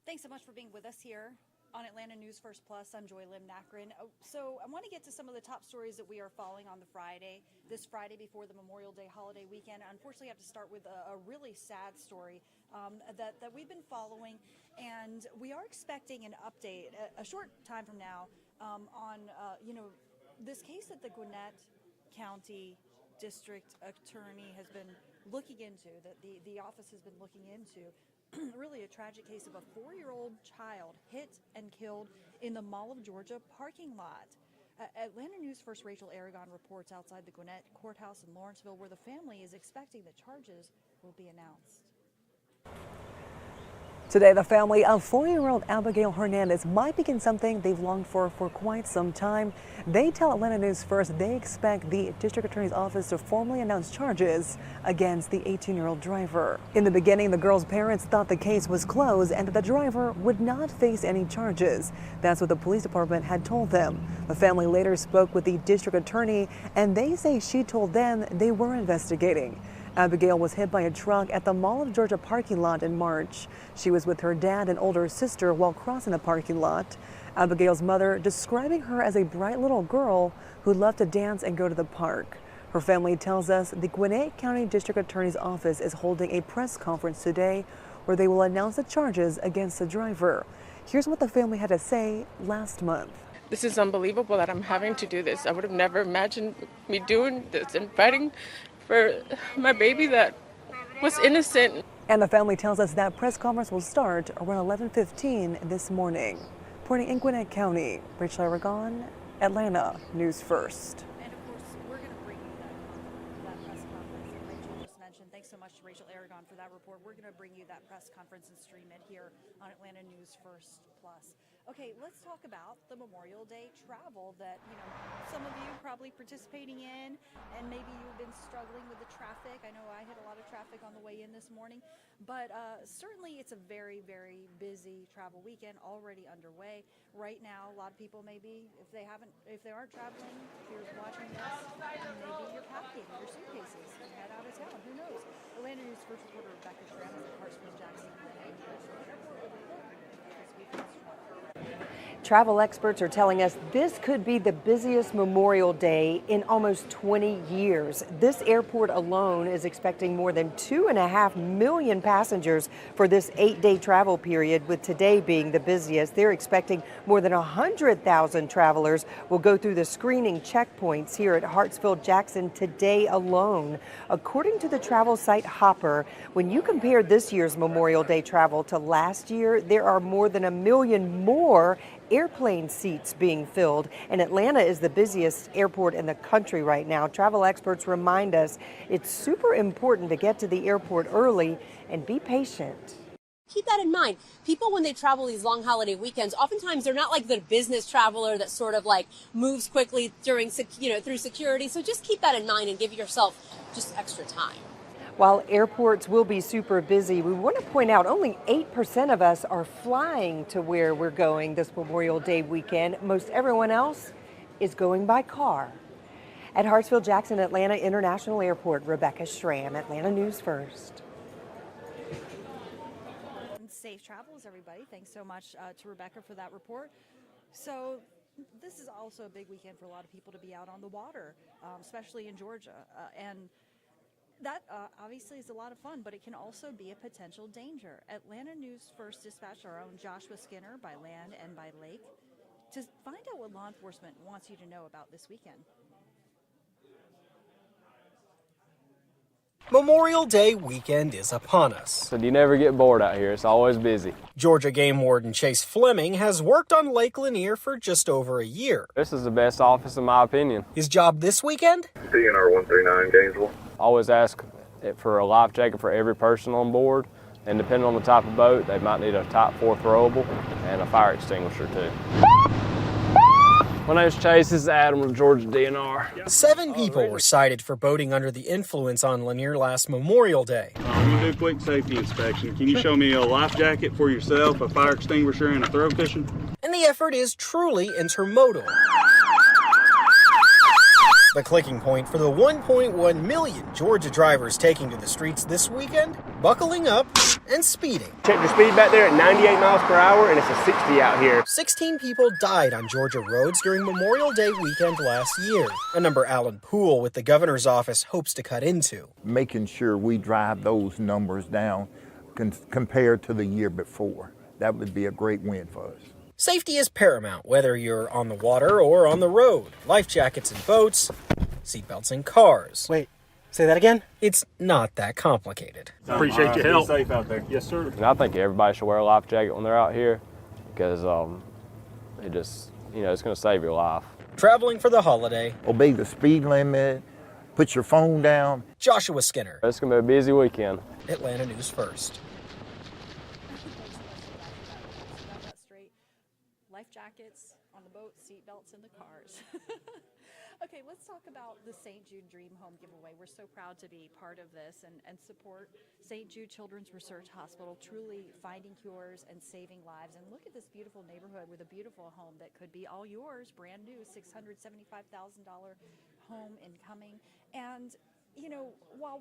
Thanks so much for being with us here on Atlanta News First Plus. I'm Joy Lim Nakrin. So I want to get to some of the top stories that we are following on this Friday before the Memorial Day holiday weekend. Unfortunately, I have to start with a really sad story that we've been following, and we are expecting an update a short time from now on this case that the Gwinnett County District Attorney has been looking into, that the office has been looking into. Really a tragic case of a 4-year-old child hit and killed in the Mall of Georgia parking lot. Atlanta News First Rachel Aragon reports outside the Gwinnett Courthouse in Lawrenceville, where the family is expecting that charges will be announced. Today, the family of 4-year-old Abigail Hernandez might begin something they've longed for quite some time. They tell Atlanta News First they expect the district attorney's office to formally announce charges against the 18-year-old driver. In the beginning, the girl's parents thought the case was closed and that the driver would not face any charges. That's what the police department had told them. The family later spoke with the district attorney, and they say she told them they were investigating. Abigail was hit by a truck at the Mall of Georgia parking lot in March. She was with her dad and older sister while crossing the parking lot. Abigail's mother describing her as a bright little girl who loved to dance and go to the park. Her family tells us the Gwinnett County District Attorney's Office is holding a press conference today where they will announce the charges against the driver. Here's what the family had to say last month. This is unbelievable that I'm having to do this. I would have never imagined me doing this and fighting for my baby that was innocent. And the family tells us that press conference will start around 11:15 this morning. Reporting in Gwinnett County, Rachel Aragon, Atlanta News First. And of course, we're going to bring you that press conference that Rachel just mentioned. Thanks so much to Rachel Aragon for that report. We're going to bring you that press conference and stream it here on Atlanta News First Plus. Okay, let's talk about the Memorial Day travel that, some of you probably participating in, and maybe you've been struggling with the traffic. I know I hit a lot of traffic on the way in this morning, but certainly it's a very, very busy travel weekend already underway. Right now, a lot of people maybe, if they aren't traveling, if you're watching this, maybe you're packing your suitcases and head out of town. Who knows? Atlanta News First reporter Rebecca Schramm is at Hartsfield Jackson International Airport with a look at this weekend's travel. Travel experts are telling us this could be the busiest Memorial Day in almost 20 years. This airport alone is expecting more than 2.5 million passengers for this 8-day travel period, with today being the busiest. They're expecting more than 100,000 travelers will go through the screening checkpoints here at Hartsfield Jackson today alone. According to the travel site Hopper, when you compare this year's Memorial Day travel to last year, there are more than 1 million more airplane seats being filled, and Atlanta is the busiest airport in the country right now. Travel experts remind us it's super important to get to the airport early and be patient. Keep that in mind. People, when they travel these long holiday weekends, oftentimes they're not like the business traveler that sort of like moves quickly during, through security. So just keep that in mind and give yourself just extra time. While airports will be super busy, we want to point out only 8% of us are flying to where we're going this Memorial Day weekend. Most everyone else is going by car. At Hartsfield Jackson Atlanta International Airport, Rebecca Schramm, Atlanta News First. Safe travels, everybody. Thanks so much to Rebecca for that report. So this is also a big weekend for a lot of people to be out on the water, especially in Georgia. And that obviously is a lot of fun, but it can also be a potential danger. Atlanta News First dispatched our own Joshua Skinner by land and by lake to find out what law enforcement wants you to know about this weekend. Memorial Day weekend is upon us. So you never get bored out here. It's always busy. Georgia Game Warden Chase Fleming has worked on Lake Lanier for just over a year. This is the best office in my opinion. His job this weekend? DNR 139 Gainesville. Always ask for a life jacket for every person on board, and depending on the type of boat, they might need a Type 4 throwable and a fire extinguisher too. My name's Chase. This is Adam with Georgia DNR. 7 people were cited for boating under the influence on Lanier last Memorial Day. I'm going to do a quick safety inspection. Can you show me a life jacket for yourself, a fire extinguisher, and a throw cushion? And the effort is truly intermodal. The clicking point for the 1.1 million Georgia drivers taking to the streets this weekend, buckling up and speeding. Check your speed back there at 98 miles per hour, and it's a 60 out here. 16 people died on Georgia roads during Memorial Day weekend last year, a number Alan Poole with the governor's office hopes to cut into. Making sure we drive those numbers down compared to the year before. That would be a great win for us. Safety is paramount, whether you're on the water or on the road. Life jackets in boats, seatbelts in cars. Wait, say that again? It's not that complicated. Appreciate your help. Be safe out there. Yes, sir. And I think everybody should wear a life jacket when they're out here because it just, it's going to save your life. Traveling for the holiday. Obey the speed limit, put your phone down. Joshua Skinner. It's going to be a busy weekend. Atlanta News First. Life jackets on the boat, seatbelts in the cars. Okay, let's talk about the St. Jude Dream Home giveaway. We're so proud to be part of this and support St. Jude Children's Research Hospital, truly finding cures and saving lives. And look at this beautiful neighborhood with a beautiful home that could be all yours, brand new, $675,000 home incoming. And, while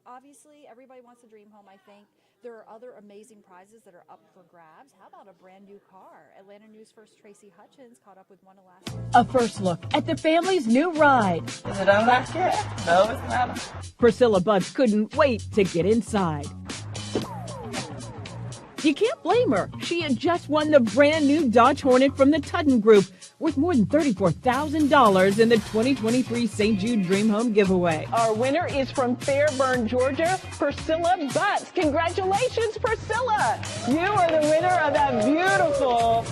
obviously everybody wants a dream home, I think, there are other amazing prizes that are up for grabs. How about a brand new car? Atlanta News First Tracy Hutchins caught up with one of last year's. A first look at the family's new ride. Is it unlocked yet? No, it's not. Priscilla Bunch couldn't wait to get inside. You can't blame her. She had just won the brand new Dodge Hornet from the Tudden Group, worth more than $34,000 in the 2023 St. Jude Dream Home giveaway. Our winner is from Fairburn, Georgia, Priscilla Butts. Congratulations, Priscilla. You are the winner of that beautiful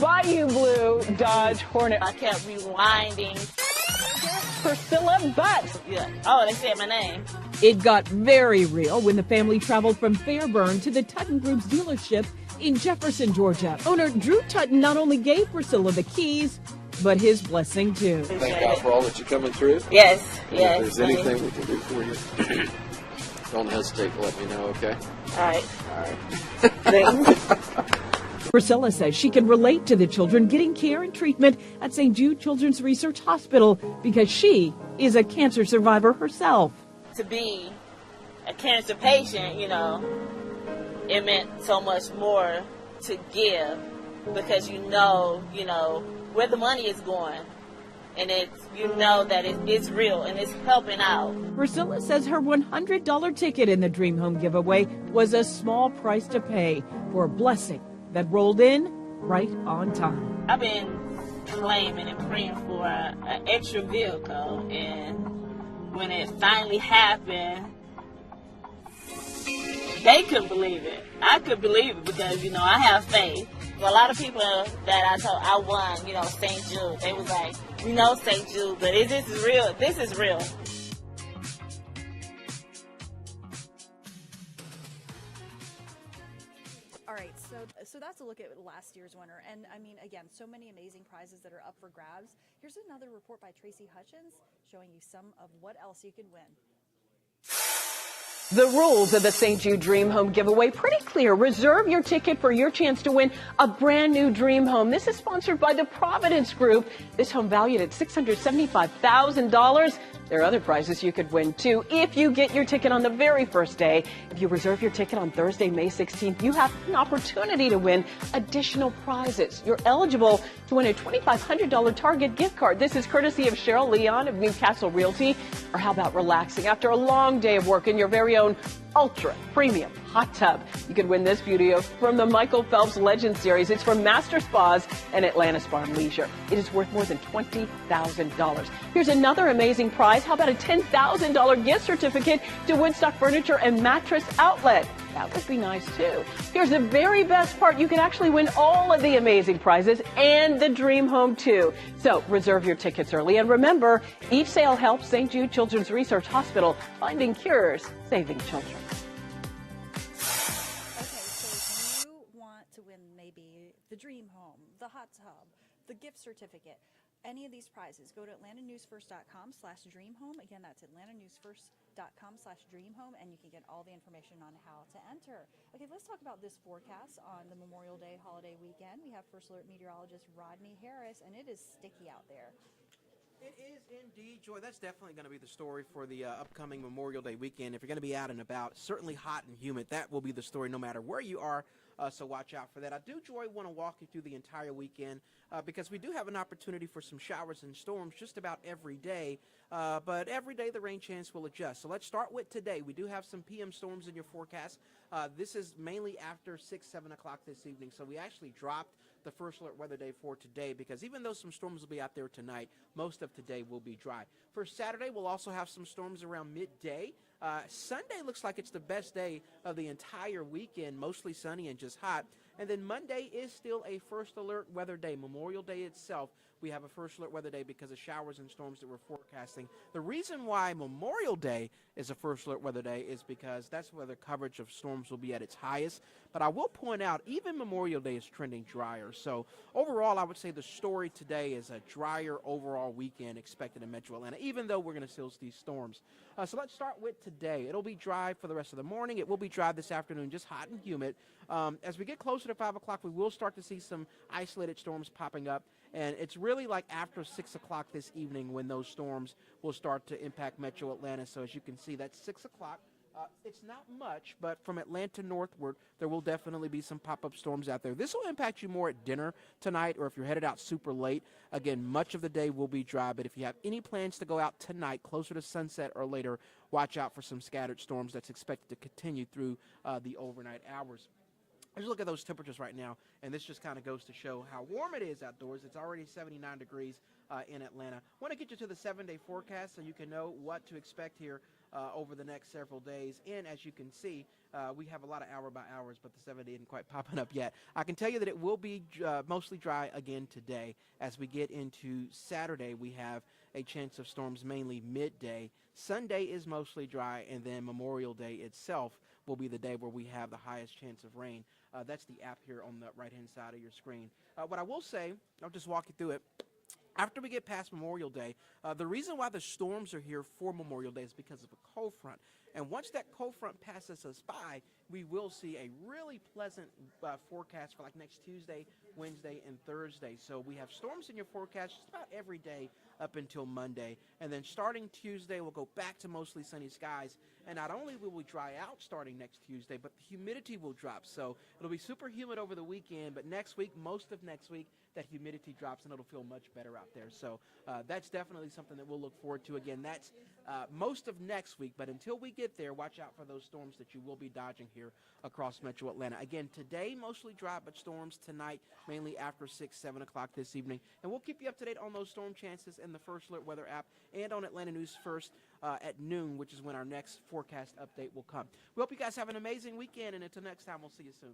Bayou Blue Dodge Hornet. I kept rewinding. Priscilla Butts. Yeah. Oh, they said my name. It got very real when the family traveled from Fairburn to the Tudden Group's dealership in Jefferson, Georgia. Owner Drew Tutton not only gave Priscilla the keys, but his blessing too. Thank God for all that you're coming through. Yes, yes. If there's anything we can do for you, don't hesitate to let me know, okay? All right. All right. Thanks. Priscilla says she can relate to the children getting care and treatment at St. Jude Children's Research Hospital because she is a cancer survivor herself. To be a cancer patient, it meant so much more to give because you know where the money is going, and that it's real and it's helping out. Priscilla says her $100 ticket in the Dream Home giveaway was a small price to pay for a blessing that rolled in right on time. I've been claiming and praying for an extra vehicle, and when it finally happened, they couldn't believe it. I could believe it because, I have faith. A lot of people that I told I won, St. Jude, they was like, St. Jude, but this is real. This is real. All right, so that's a look at last year's winner. And I mean, again, so many amazing prizes that are up for grabs. Here's another report by Tracy Hutchins showing you some of what else you could win. The rules of the St. Jude Dream Home giveaway pretty clear. Reserve your ticket for your chance to win a brand new dream home. This is sponsored by the Providence Group. This home valued at $675,000. There are other prizes you could win too if you get your ticket on the very first day. If you reserve your ticket on Thursday, May 16th, you have an opportunity to win additional prizes. You're eligible to win a $2,500 Target gift card. This is courtesy of Cheryl Leon of Newcastle Realty. Or how about relaxing after a long day of work in your very own ultra premium hot tub? You could win this beauty from the Michael Phelps Legend Series. It's from Master Spas and Atlanta Spa and Leisure. It is worth more than $20,000. Here's another amazing prize. How about a $10,000 gift certificate to Woodstock Furniture and Mattress Outlet? That would be nice too. Here's the very best part. You can actually win all of the amazing prizes and the dream home too. So reserve your tickets early. And remember, each sale helps St. Jude Children's Research Hospital finding cures, saving children. Okay, so if you want to win maybe the dream home, the hot tub, the gift certificate, any of these prizes, go to atlantanewsfirst.com/dreamhome. Again, that's atlantanewsfirst.com/dreamhome, and you can get all the information on how to enter. Okay, let's talk about this forecast on the Memorial Day holiday weekend. We have First Alert meteorologist Rodney Harris, and it is sticky out there. It is indeed, Joy. That's definitely going to be the story for the upcoming Memorial Day weekend. If you're going to be out and about, certainly hot and humid, that will be the story no matter where you are. So watch out for that. I do, Joy, want to walk you through the entire weekend because we do have an opportunity for some showers and storms just about every day. But every day the rain chance will adjust. So let's start with today. We do have some PM storms in your forecast. This is mainly after 6, 7 o'clock this evening. So we actually dropped the first alert weather day for today because even though some storms will be out there tonight, most of today will be dry. For Saturday, we'll also have some storms around midday. Sunday looks like it's the best day of the entire weekend, mostly sunny and just hot. And then Monday is still a first alert weather day. Memorial Day itself, we have a first alert weather day because of showers and storms that we're forecasting. The reason why Memorial Day is a first alert weather day is because that's where the coverage of storms will be at its highest. But I will point out, even Memorial Day is trending drier. So overall, I would say the story today is a drier overall weekend expected in Metro Atlanta, even though we're going to still see storms. So let's start with today. It'll be dry for the rest of the morning. It will be dry this afternoon, just hot and humid. As we get closer to 5 o'clock, we will start to see some isolated storms popping up. And it's really like after 6 o'clock this evening when those storms will start to impact Metro Atlanta. So as you can see, that's 6 o'clock. It's not much, but from Atlanta northward, there will definitely be some pop-up storms out there. This will impact you more at dinner tonight or if you're headed out super late. Again, much of the day will be dry, but if you have any plans to go out tonight closer to sunset or later, watch out for some scattered storms that's expected to continue through the overnight hours. Let's look at those temperatures right now, and this just kind of goes to show how warm it is outdoors. It's already 79 degrees in Atlanta. I want to get you to the 7-day forecast so you can know what to expect here over the next several days. And as you can see, we have a lot of hour by hours, but the 7-day isn't quite popping up yet. I can tell you that it will be mostly dry again today. As we get into Saturday, we have a chance of storms mainly midday. Sunday is mostly dry, and then Memorial Day itself will be the day where we have the highest chance of rain. That's the app here on the right-hand side of your screen. What I will say, I'll just walk you through it. After we get past Memorial Day, the reason why the storms are here for Memorial Day is because of a cold front. And once that cold front passes us by, we will see a really pleasant forecast for like next Tuesday, Wednesday, and Thursday. So we have storms in your forecast just about every day up until Monday. And then starting Tuesday, we'll go back to mostly sunny skies. And not only will we dry out starting next Tuesday, but the humidity will drop. So it'll be super humid over the weekend, but next week, most of next week, that humidity drops and it'll feel much better out there. So that's definitely something that we'll look forward to. Again, that's most of next week, but until we get there, watch out for those storms that you will be dodging here across Metro Atlanta. Again, today mostly dry, but storms tonight mainly after 6, 7 o'clock this evening. And we'll keep you up to date on those storm chances in the First Alert Weather app and on Atlanta News First at noon, which is when our next forecast update will come. We hope you guys have an amazing weekend, and until next time, we'll see you soon.